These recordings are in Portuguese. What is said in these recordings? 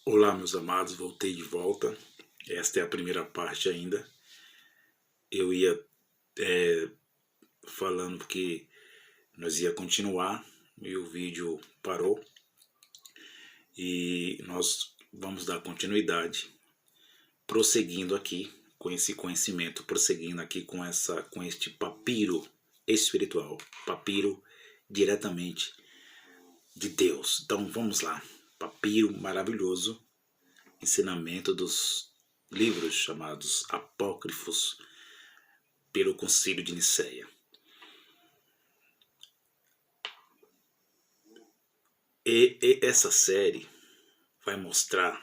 Olá, meus amados, voltei de volta. Esta é a primeira parte ainda. Eu ia falando que nós ia continuar e o vídeo parou. E nós vamos dar continuidade, prosseguindo aqui com esse conhecimento, prosseguindo aqui com este papiro espiritual, papiro diretamente de Deus. Então vamos lá, papiro maravilhoso, ensinamento dos livros chamados apócrifos pelo Concílio de Nicéia. E essa série vai mostrar,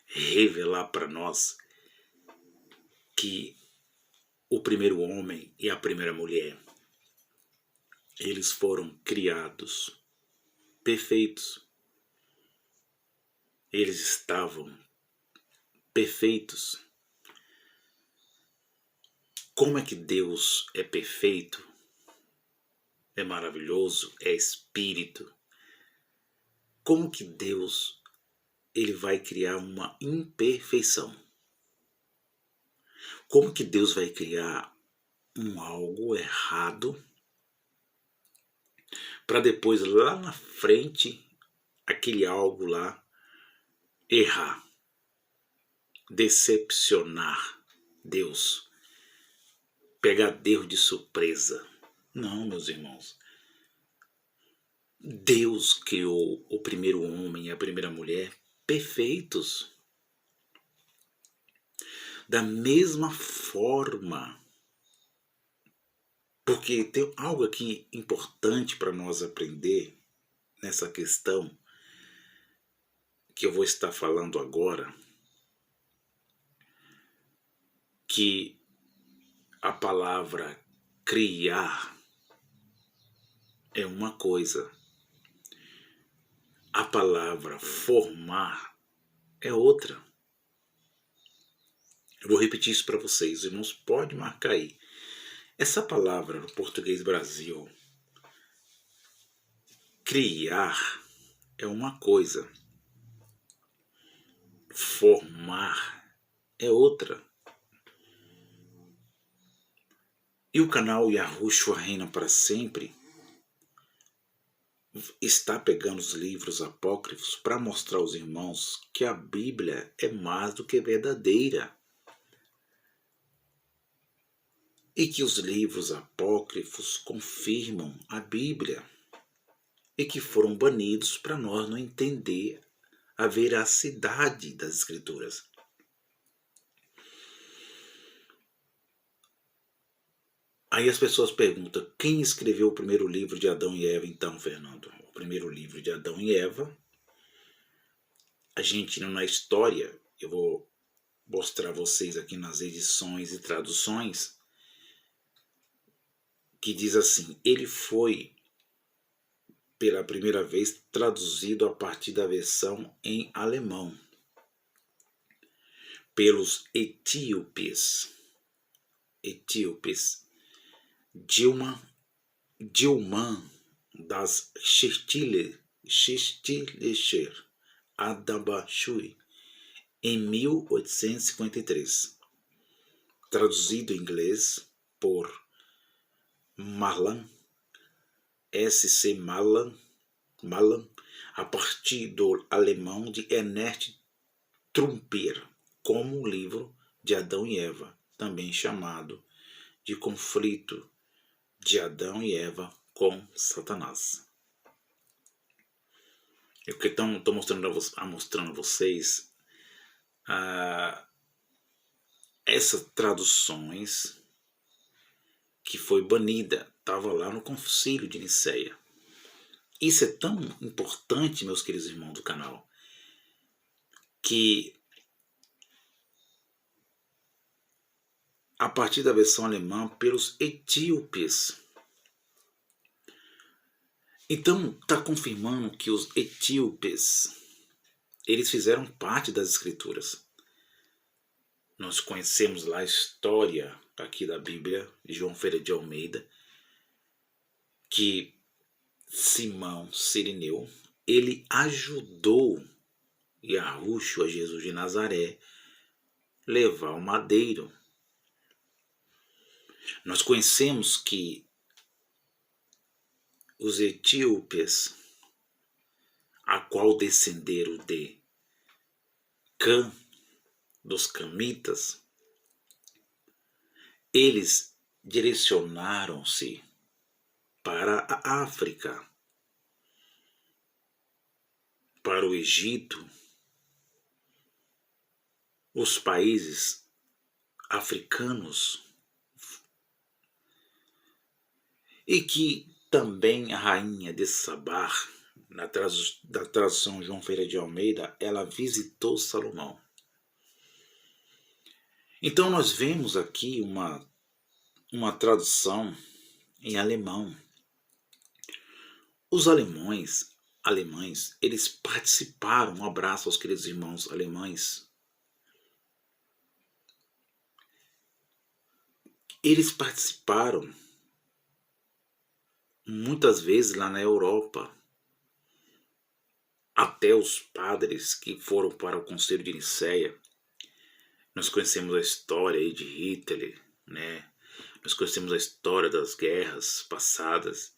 revelar para nós que o primeiro homem e a primeira mulher, eles foram criados perfeitos. Eles estavam perfeitos. Como é que Deus é perfeito? É maravilhoso, é espírito. Como que Deus ele vai criar uma imperfeição? Como que Deus vai criar algo errado para depois lá na frente aquele algo lá errar, decepcionar Deus, pegar Deus de surpresa? Não, meus irmãos. Deus criou o primeiro homem e a primeira mulher perfeitos. Da mesma forma, porque tem algo aqui importante para nós aprender nessa questão que eu vou estar falando agora, que a palavra criar é uma coisa, a palavra formar é outra. Eu vou repetir isso para vocês, irmãos, pode marcar aí. Essa palavra no português Brasil, criar é uma coisa, formar é outra. E o canal Yahushua Reina para Sempre está pegando os livros apócrifos para mostrar aos irmãos que a Bíblia é mais do que verdadeira. E que os livros apócrifos confirmam a Bíblia. E que foram banidos para nós não entender a veracidade das Escrituras. Aí as pessoas perguntam, quem escreveu o primeiro livro de Adão e Eva então, Fernando? O primeiro livro de Adão e Eva, a gente na história, eu vou mostrar a vocês aqui nas edições e traduções, que diz assim, ele foi pela primeira vez traduzido a partir da versão em alemão, pelos etíopes, Dilman das Schistlecher Adabashui, em 1853, traduzido em inglês por Malan, S.C. Malan, a partir do alemão de Ernest Trumper, como o livro de Adão e Eva, também chamado de Conflito de Adão e Eva com Satanás. Eu estou mostrando a vocês essas traduções que foi banida, estava lá no Concílio de Nicéia. Isso é tão importante, meus queridos irmãos do canal, que a partir da versão alemã pelos etíopes. Então está confirmando que os etíopes, eles fizeram parte das Escrituras. Nós conhecemos lá a história aqui da Bíblia, de João Ferreira de Almeida, que Simão Cirineu, ele ajudou Yahushua, Jesus de Nazaré, levar o madeiro. Nós conhecemos que os etíopes, a qual descenderam de Cã, dos camitas, eles direcionaram-se para a África, para o Egito, os países africanos, e que também a rainha de Sabá, da tradução João Ferreira de Almeida, ela visitou Salomão. Então nós vemos aqui uma tradução em alemão. Os alemães, eles participaram, um abraço aos queridos irmãos alemães, eles participaram muitas vezes lá na Europa, até os padres que foram para o Conselho de Nicéia. Nós conhecemos a história aí de Hitler, né? Nós conhecemos a história das guerras passadas,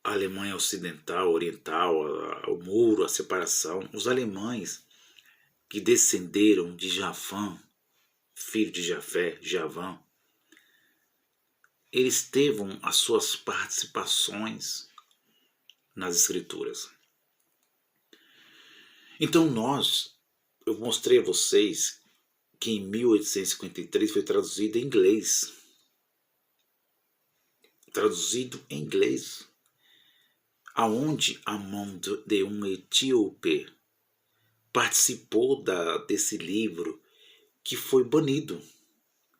a Alemanha Ocidental, Oriental, o muro, a separação. Os alemães que descenderam de Jafã, filho de Jafé, Javã, eles teve as suas participações nas escrituras. Então eu mostrei a vocês que em 1853 foi traduzido em inglês. Aonde a mão de um etíope participou desse livro que foi banido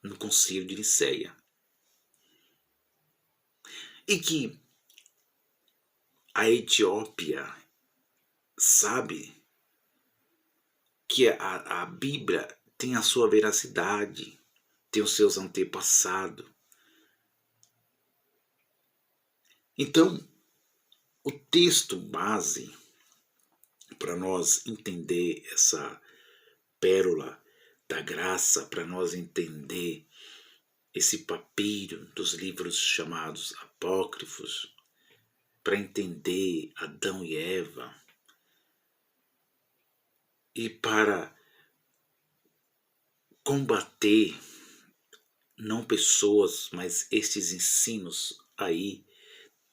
no Concílio de Nicéia. E que a Etiópia sabe que a Bíblia tem a sua veracidade, tem os seus antepassados. Então, o texto base para nós entender essa pérola da graça, para nós entender esse papiro dos livros chamados apócrifos, para entender Adão e Eva, e para combater não pessoas, mas estes ensinos aí,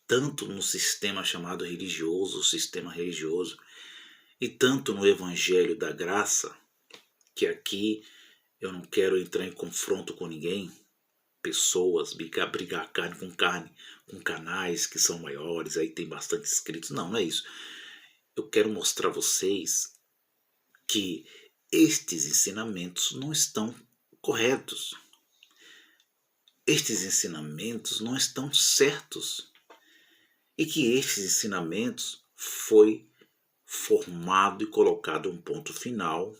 tanto no sistema chamado religioso, o sistema religioso, e tanto no evangelho da graça, que aqui eu não quero entrar em confronto com ninguém, pessoas, brigar carne, com canais que são maiores, aí tem bastante inscritos, não é isso. Eu quero mostrar a vocês que estes ensinamentos não estão corretos. Estes ensinamentos não estão certos. E que estes ensinamentos foi formado e colocado um ponto final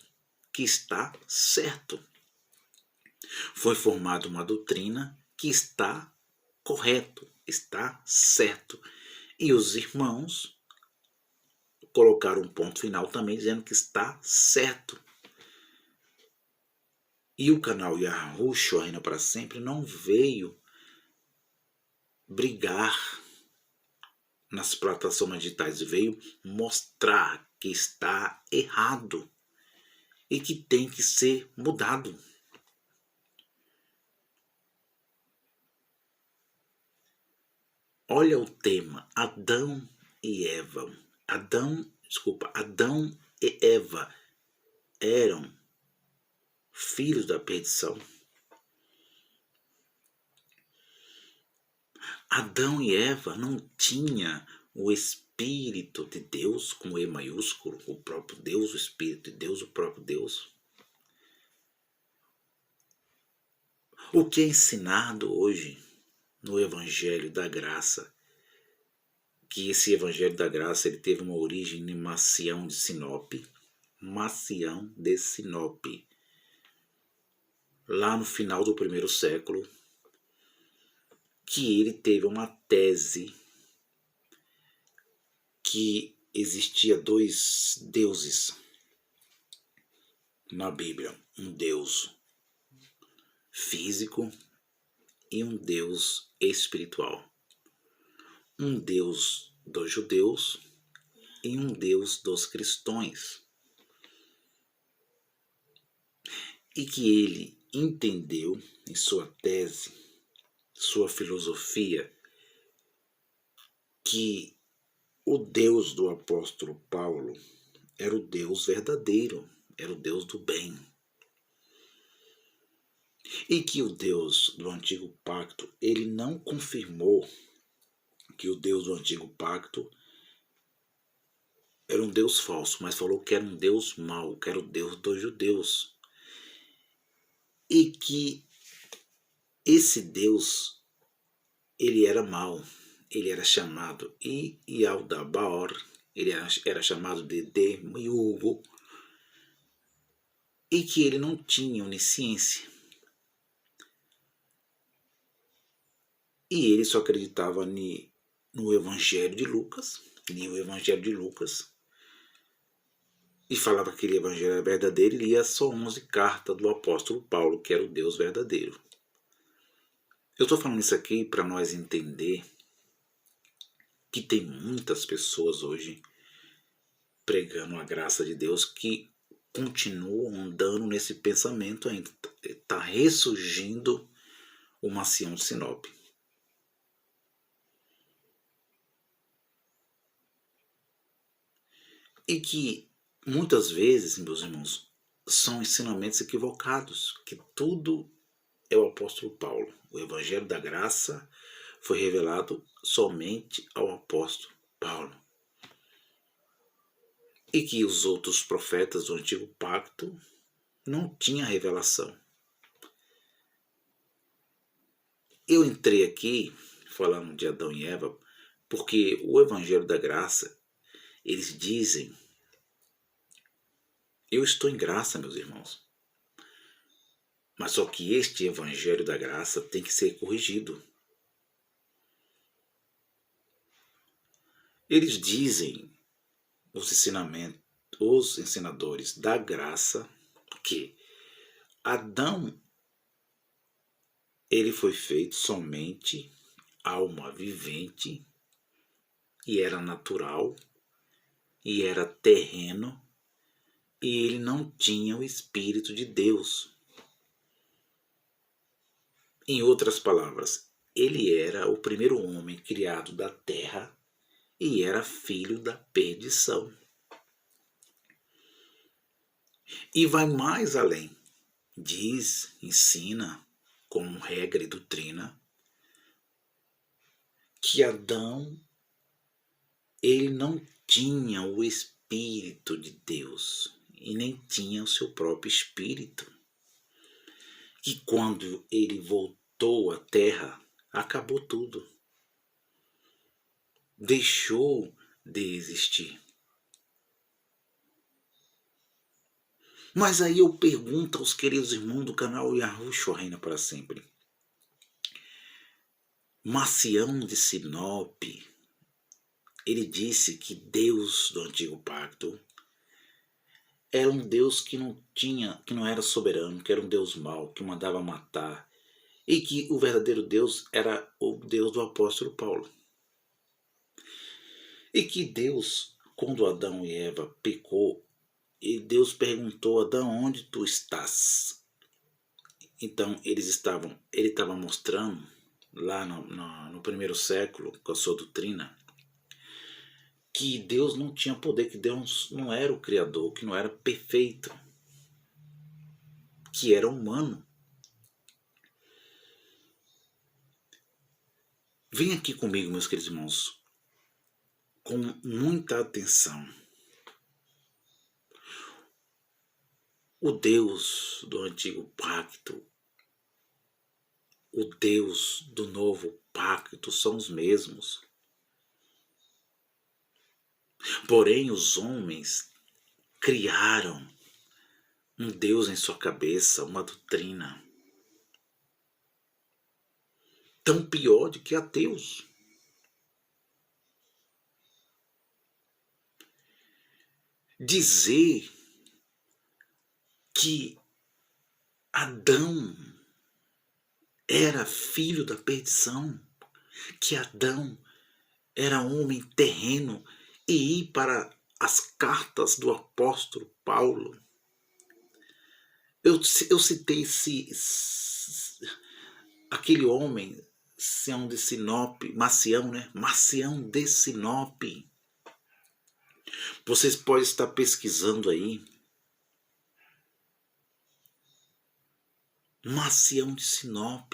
que está certo. Foi formada uma doutrina que está correto, está certo. E os irmãos colocaram um ponto final também dizendo que está certo. E o canal Yahushua Reina para Sempre não veio brigar nas plataformas digitais, veio mostrar que está errado e que tem que ser mudado. Olha o tema, Adão e Eva. Adão e Eva eram filhos da perdição. Adão e Eva não tinham o Espírito de Deus, com E maiúsculo, o próprio Deus, o Espírito de Deus, o próprio Deus. O que é ensinado hoje no Evangelho da Graça, que esse Evangelho da Graça ele teve uma origem em Macião de Sinop, lá no final do primeiro século, que ele teve uma tese que existia dois deuses na Bíblia, um Deus físico e um Deus espiritual. Um Deus dos judeus e um Deus dos cristãos. E que ele entendeu em sua tese, sua filosofia, que o Deus do apóstolo Paulo era o Deus verdadeiro, era o Deus do bem. E que o Deus do antigo pacto, ele não confirmou que o Deus do antigo pacto era um Deus falso, mas falou que era um Deus mau, que era o Deus dos judeus. E que esse Deus, ele era mau, ele era chamado Ialdabaoth, ele era chamado de Demiurgo, e que ele não tinha onisciência. E ele só acreditava no Evangelho de Lucas, lia o Evangelho de Lucas, e falava que aquele Evangelho era verdadeiro, e lia só 11 cartas do apóstolo Paulo, que era o Deus verdadeiro. Eu estou falando isso aqui para nós entender que tem muitas pessoas hoje pregando a graça de Deus que continuam andando nesse pensamento ainda. Está ressurgindo o Macião de Sinop. E que muitas vezes, meus irmãos, são ensinamentos equivocados, que tudo é o apóstolo Paulo. O Evangelho da Graça foi revelado somente ao apóstolo Paulo. E que os outros profetas do Antigo Pacto não tinham revelação. Eu entrei aqui falando de Adão e Eva porque o Evangelho da Graça, eles dizem: eu estou em graça, meus irmãos. Mas só que este Evangelho da Graça tem que ser corrigido. Eles dizem, os ensinadores da graça, que Adão, ele foi feito somente alma vivente, e era natural, e era terreno, e ele não tinha o Espírito de Deus. Em outras palavras, ele era o primeiro homem criado da terra e era filho da perdição. E vai mais além. Diz, ensina, como regra e doutrina, que Adão, ele não tinha o Espírito de Deus e nem tinha o seu próprio Espírito. E quando ele voltou à terra, acabou tudo. Deixou de existir. Mas aí eu pergunto aos queridos irmãos do canal Yahushua Reina para Sempre. Macião de Sinop, ele disse que Deus do Antigo Pacto era um Deus que não era soberano, que era um Deus mau, que mandava matar, e que o verdadeiro Deus era o Deus do apóstolo Paulo. E que Deus, quando Adão e Eva pecou, e Deus perguntou: Adão, onde tu estás? Então ele estava mostrando lá no primeiro século, com a sua doutrina, que Deus não tinha poder, que Deus não era o Criador, que não era perfeito, que era humano. Vem aqui comigo, meus queridos irmãos, com muita atenção. O Deus do Antigo Pacto, o Deus do Novo Pacto são os mesmos. Porém, os homens criaram um Deus em sua cabeça, uma doutrina tão pior do que ateus. dizer que Adão era filho da perdição, que Adão era homem terreno, e ir para as cartas do apóstolo Paulo. Eu citei aquele homem, Sião de Sinop, Macião, né? Macião de Sinop. Vocês podem estar pesquisando aí. Macião de Sinop.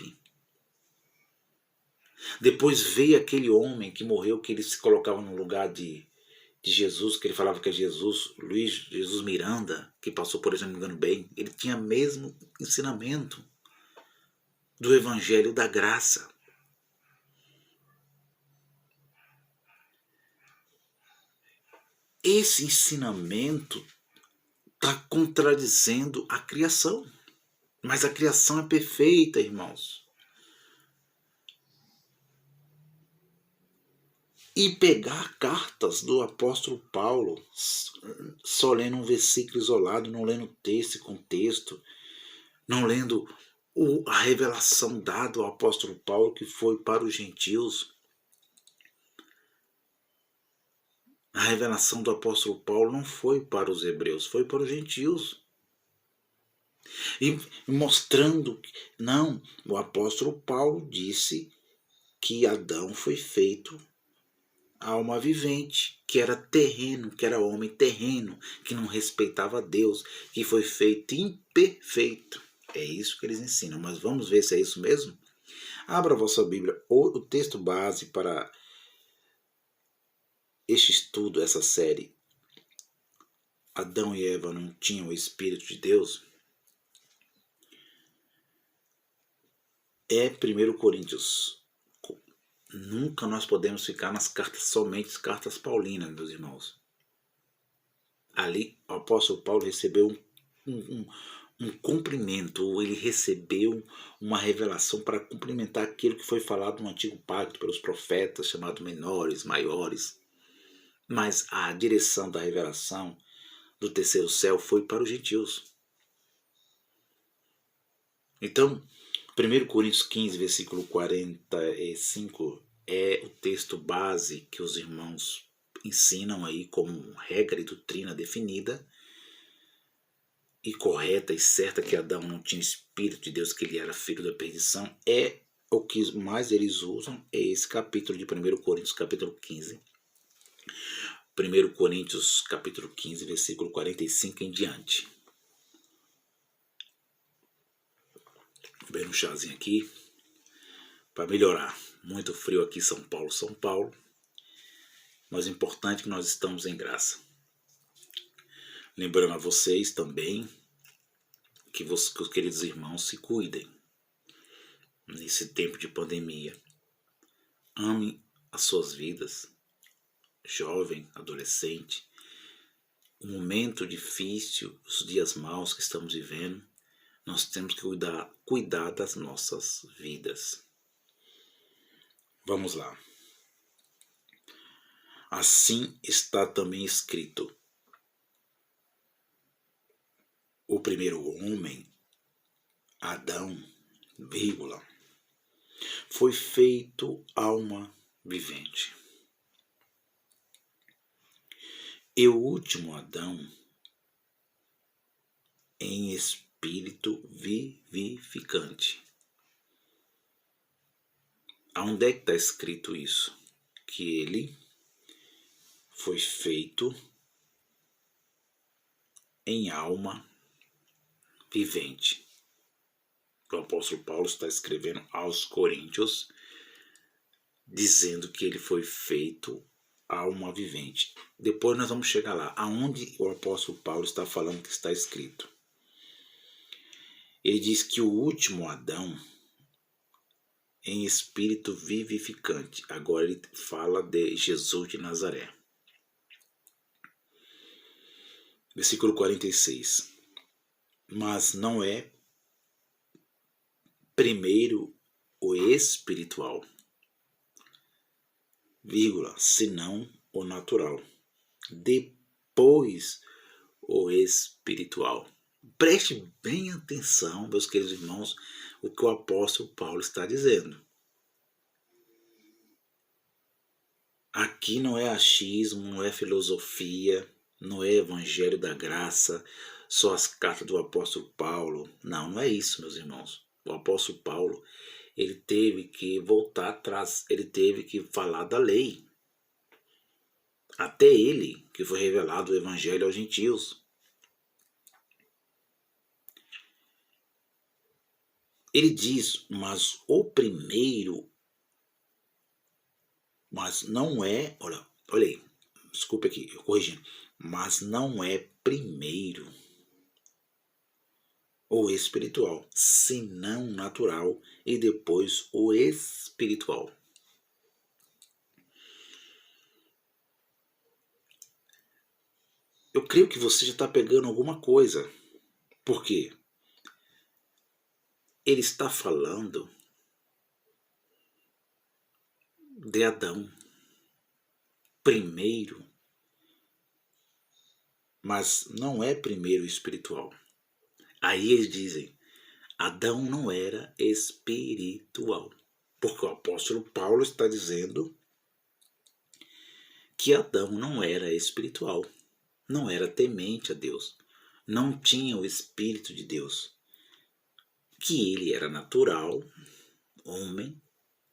Depois veio aquele homem que morreu, que ele se colocava no lugar de Jesus, que ele falava que é Jesus, Jesus Miranda, que passou por isso, não me engano bem. Ele tinha o mesmo ensinamento do Evangelho da Graça. Esse ensinamento está contradizendo a criação. Mas a criação é perfeita, irmãos. E pegar cartas do apóstolo Paulo, só lendo um versículo isolado, não lendo o texto, contexto, não lendo a revelação dada ao apóstolo Paulo, que foi para os gentios. A revelação do apóstolo Paulo não foi para os hebreus, foi para os gentios. E mostrando que, não, o apóstolo Paulo disse que Adão foi feito alma vivente, que era terreno, que era homem terreno, que não respeitava Deus, que foi feito imperfeito. É isso que eles ensinam, mas vamos ver se é isso mesmo? Abra a vossa Bíblia, o texto base para este estudo, essa série. Adão e Eva não tinham o Espírito de Deus? É 1 Coríntios. Nunca nós podemos ficar nas cartas, somente as cartas paulinas, meus irmãos. Ali o apóstolo Paulo recebeu um cumprimento, ele recebeu uma revelação para cumprimentar aquilo que foi falado no Antigo Pacto pelos profetas, chamado menores, maiores. Mas a direção da revelação do terceiro céu foi para os gentios. Então, 1 Coríntios 15, versículo 45, é o texto base que os irmãos ensinam aí como regra e doutrina definida e correta e certa, que Adão não tinha Espírito de Deus, que ele era filho da perdição. É o que mais eles usam, é esse capítulo de 1 Coríntios, capítulo 15. 1 Coríntios, capítulo 15, versículo 45 em diante. Vou beber um chazinho aqui para melhorar. Muito frio aqui em São Paulo. Mas o importante é que nós estamos em graça. Lembrando a vocês também que os queridos irmãos se cuidem nesse tempo de pandemia. Amem as suas vidas, jovem, adolescente. Um momento difícil, os dias maus que estamos vivendo, nós temos que cuidar das nossas vidas. Vamos lá. Assim está também escrito: o primeiro homem, Adão, foi feito alma vivente. E o último Adão, em espírito vivificante. Aonde é que está escrito isso? Que ele foi feito em alma vivente. O apóstolo Paulo está escrevendo aos Coríntios, dizendo que ele foi feito alma vivente. Depois nós vamos chegar lá, aonde o apóstolo Paulo está falando que está escrito. Ele diz que o último Adão, em espírito vivificante. Agora ele fala de Jesus de Nazaré. Versículo 46. Mas não é primeiro o espiritual, senão o natural. Depois o espiritual. Preste bem atenção, meus queridos irmãos, o que o apóstolo Paulo está dizendo. Aqui não é achismo, não é filosofia, não é evangelho da graça, só as cartas do apóstolo Paulo. Não, não é isso, meus irmãos. O apóstolo Paulo, ele teve que voltar atrás, ele teve que falar da lei. Até ele, que foi revelado o evangelho aos gentios. Ele diz, mas o primeiro, mas não é, olha aí, desculpe aqui, eu corrigindo, mas não é primeiro o espiritual, senão natural, e depois o espiritual. Eu creio que você já está pegando alguma coisa. Por quê? Ele está falando de Adão primeiro, mas não é primeiro espiritual. Aí eles dizem, Adão não era espiritual, porque o apóstolo Paulo está dizendo que Adão não era espiritual, não era temente a Deus, não tinha o Espírito de Deus, que ele era natural, homem,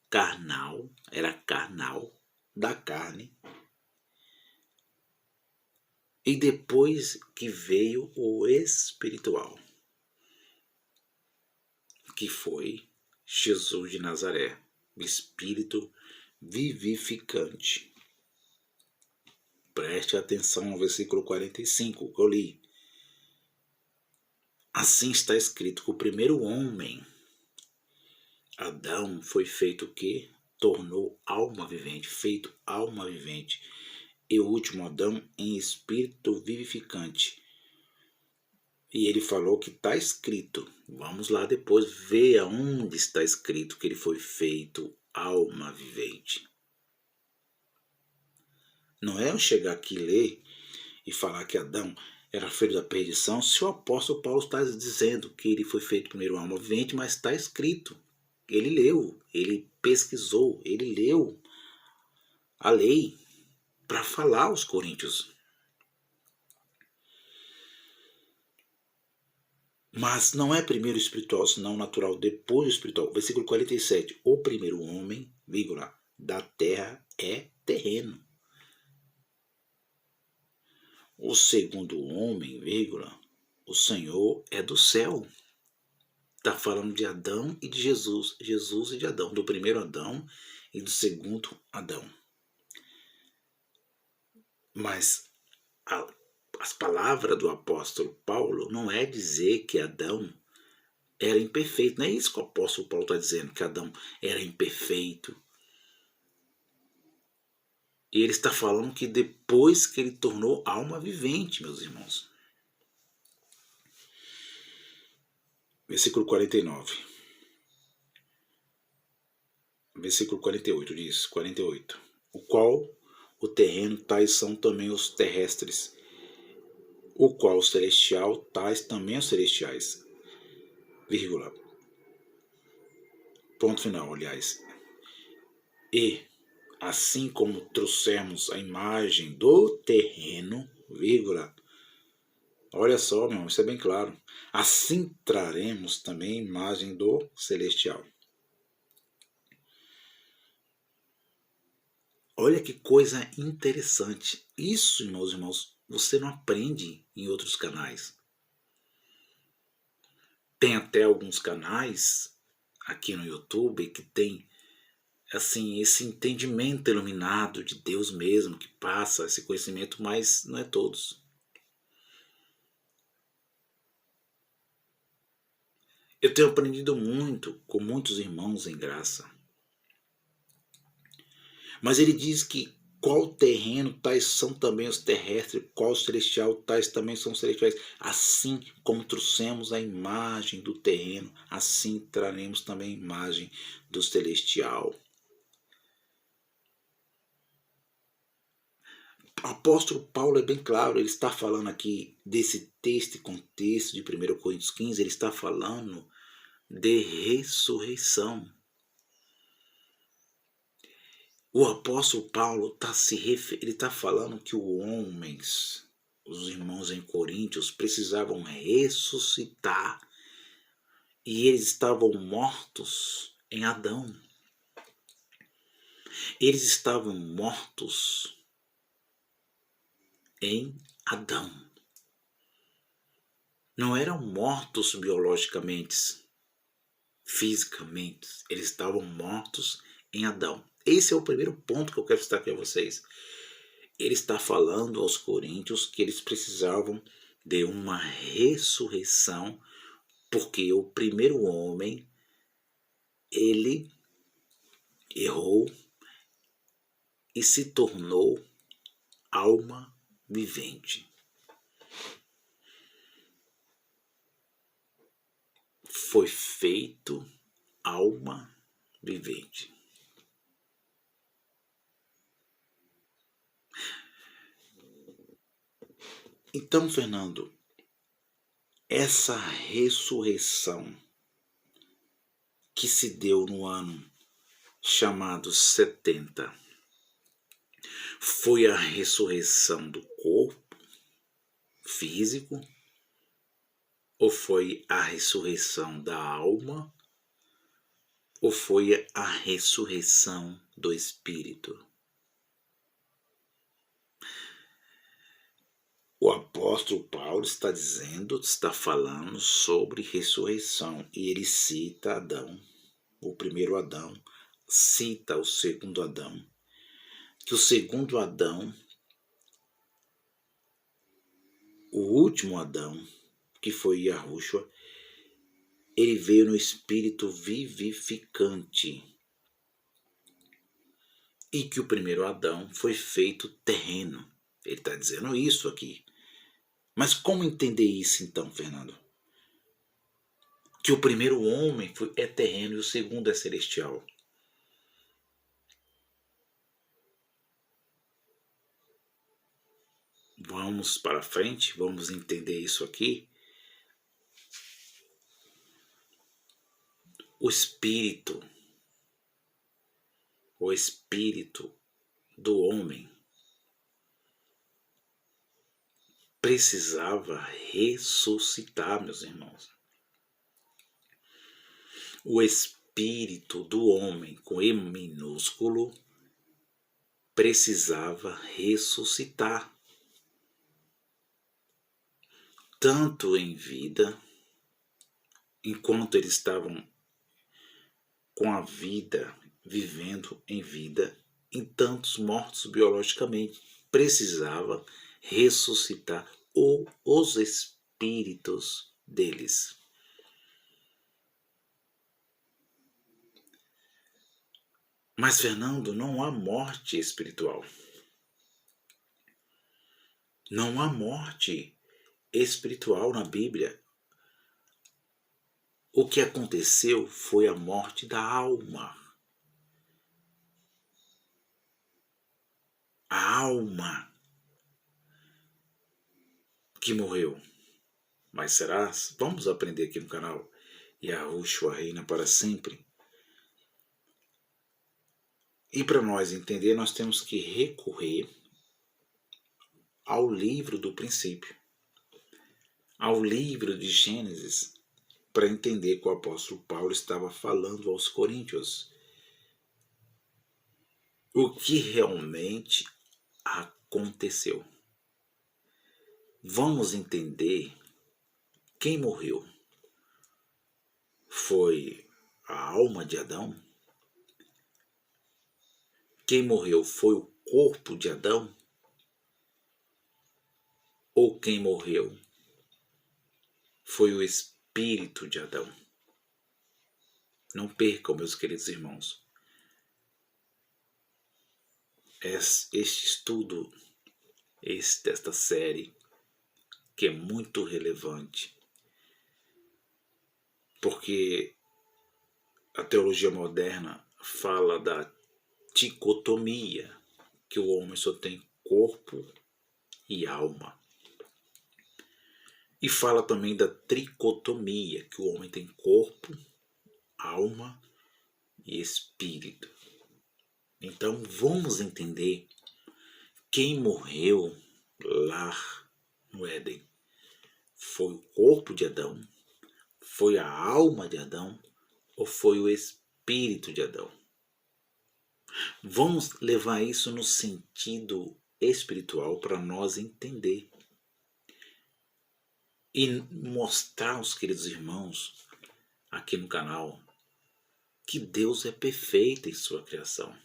carnal, era carnal, da carne, e depois que veio o espiritual, que foi Jesus de Nazaré, o Espírito vivificante. Preste atenção no versículo 45 que eu li. Assim está escrito que o primeiro homem, Adão, foi feito o quê? Tornou alma vivente, feito alma vivente. E o último Adão em espírito vivificante. E ele falou que está escrito. Vamos lá depois ver aonde está escrito que ele foi feito alma vivente. Não é eu chegar aqui e ler e falar que Adão era filho da perdição, se o apóstolo Paulo está dizendo que ele foi feito primeiro alma vivente, mas está escrito. Ele leu, ele pesquisou, ele leu a lei para falar aos coríntios. Mas não é primeiro espiritual, senão natural, depois espiritual. Versículo 47. O primeiro homem, vírgula, da terra é terreno. O segundo homem, vírgula, o Senhor é do céu. Está falando de Adão e de Jesus. Jesus e de Adão. Do primeiro Adão e do segundo Adão. Mas as palavras do apóstolo Paulo não é dizer que Adão era imperfeito. Não é isso que o apóstolo Paulo está dizendo, que Adão era imperfeito. E ele está falando que depois que ele tornou alma vivente, meus irmãos. Versículo 49. Versículo 48 diz, 48. O qual o terreno, tais são também os terrestres. O qual o celestial, tais também os celestiais. Vírgula. Ponto final, aliás. E, assim como trouxemos a imagem do terreno, vírgula, olha só, meu irmão, isso é bem claro. Assim traremos também a imagem do celestial. Olha que coisa interessante. Isso, meus irmãos, você não aprende em outros canais. Tem até alguns canais aqui no YouTube que tem assim, esse entendimento iluminado de Deus mesmo, que passa esse conhecimento, mas não é todos. Eu tenho aprendido muito com muitos irmãos em graça. Mas ele diz que qual terreno, tais são também os terrestres, qual celestial, tais também são os celestiais. Assim como trouxemos a imagem do terreno, assim traremos também a imagem do celestial. O apóstolo Paulo é bem claro, ele está falando aqui desse texto e contexto de 1 Coríntios 15, ele está falando de ressurreição. O apóstolo Paulo ele está falando que os irmãos em Coríntios, precisavam ressuscitar. E eles estavam mortos em Adão. Eles estavam mortos em Adão. Não eram mortos biologicamente, fisicamente. Eles estavam mortos em Adão. Esse é o primeiro ponto que eu quero destacar a vocês. Ele está falando aos coríntios que eles precisavam de uma ressurreição, porque o primeiro homem, ele errou e se tornou alma vivente. Foi feito alma vivente. Então, Fernando, essa ressurreição que se deu no ano chamado 70 foi a ressurreição do corpo físico ou foi a ressurreição da alma ou foi a ressurreição do espírito? O apóstolo Paulo está falando sobre ressurreição, e ele cita Adão, o primeiro Adão, cita o segundo Adão, que o segundo Adão, o último Adão, que foi Yahushua, ele veio no espírito vivificante, e que o primeiro Adão foi feito terreno. Ele está dizendo isso aqui. Mas como entender isso então, Fernando? Que o primeiro homem é terreno e o segundo é celestial. Vamos para frente, vamos entender isso aqui. O espírito do homem precisava ressuscitar, meus irmãos. O espírito do homem, com E minúsculo, precisava ressuscitar. Tanto em vida, enquanto eles estavam com a vida, vivendo em vida, em tantos mortos biologicamente, precisava ressuscitar os espíritos deles. Mas, Fernando, não há morte espiritual. Não há morte espiritual na Bíblia. O que aconteceu foi a morte da alma. A alma que morreu. Mas será? Vamos aprender aqui no canal Yahushua reina para sempre. E para nós entender, nós temos que recorrer ao livro do princípio, ao livro de Gênesis, para entender que o apóstolo Paulo estava falando aos coríntios. O que realmente aconteceu. Vamos entender quem morreu. Foi a alma de Adão? Quem morreu foi o corpo de Adão? Ou quem morreu foi o espírito de Adão? Não percam, meus queridos irmãos. Este estudo, desta série, que é muito relevante, porque a teologia moderna fala da dicotomia, que o homem só tem corpo e alma. E fala também da tricotomia, que o homem tem corpo, alma e espírito. Então vamos entender quem morreu lá no Éden. Foi o corpo de Adão? Foi a alma de Adão? Ou foi o espírito de Adão? Vamos levar isso no sentido espiritual para nós entender e mostrar aos queridos irmãos aqui no canal que Deus é perfeito em sua criação.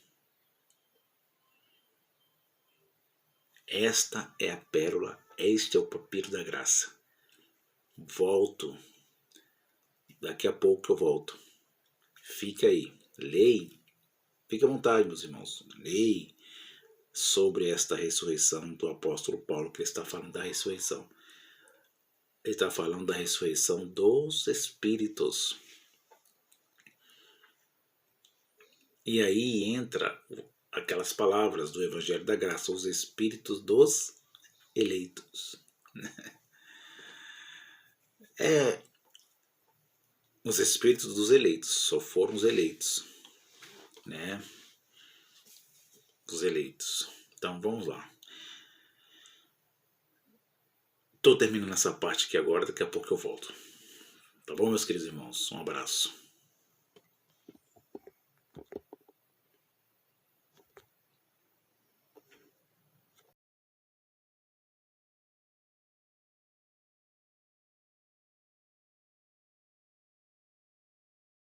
Esta é a pérola, este é o papiro da graça. Volto, daqui a pouco eu volto. Fica aí, leia, fique à vontade, meus irmãos, leia sobre esta ressurreição do apóstolo Paulo, que ele está falando da ressurreição. Ele está falando da ressurreição dos espíritos. E aí entra aquelas palavras do Evangelho da Graça, os espíritos dos eleitos. Os espíritos dos eleitos, só foram os eleitos, né? Os eleitos. Então vamos lá. Estou terminando essa parte aqui agora, daqui a pouco eu volto. Tá bom, meus queridos irmãos? Um abraço.